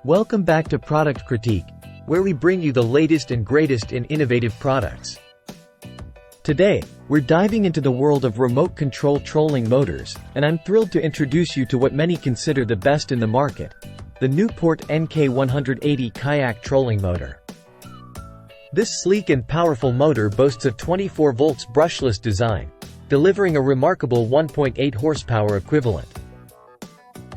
Welcome back to Product Critique, where we bring you the latest and greatest in innovative products. Today, we're diving into the world of remote control trolling motors, and I'm thrilled to introduce you to what many consider the best in the market, the Newport NK180 Kayak trolling motor. This sleek and powerful motor boasts a 24 volts brushless design, delivering a remarkable 1.8 horsepower equivalent.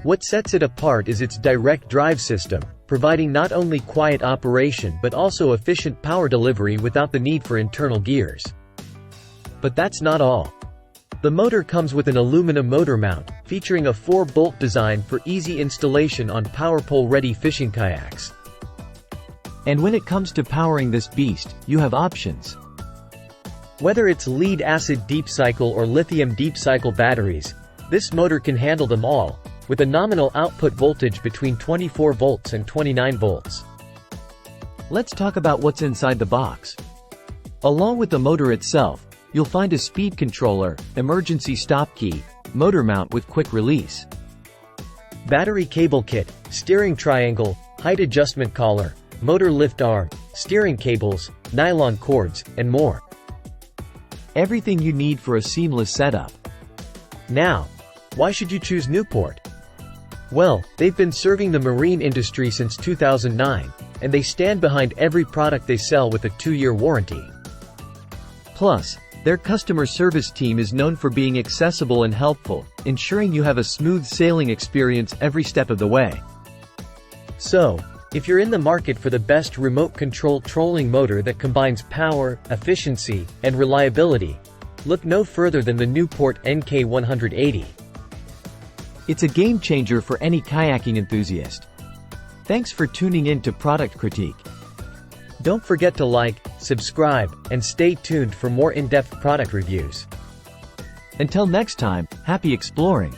What sets it apart is its direct drive system, providing not only quiet operation but also efficient power delivery without the need for internal gears. But that's not all. The motor comes with an aluminum motor mount, featuring a 4-bolt design for easy installation on power pole-ready fishing kayaks. And when it comes to powering this beast, you have options. Whether it's lead-acid deep cycle or lithium deep cycle batteries, this motor can handle them all, with a nominal output voltage between 24 volts and 29 volts. Let's talk about what's inside the box. Along with the motor itself, you'll find a speed controller, emergency stop key, motor mount with quick release, battery cable kit, steering triangle, height adjustment collar, motor lift arm, steering cables, nylon cords, and more. Everything you need for a seamless setup. Now, why should you choose Newport? Well, they've been serving the marine industry since 2009, and they stand behind every product they sell with a 2-year warranty. Plus, their customer service team is known for being accessible and helpful, ensuring you have a smooth sailing experience every step of the way. So, if you're in the market for the best remote control trolling motor that combines power, efficiency, and reliability, look no further than the Newport NK180. It's a game changer for any kayaking enthusiast. Thanks for tuning in to Product Critique. Don't forget to like, subscribe, and stay tuned for more in-depth product reviews. Until next time, happy exploring!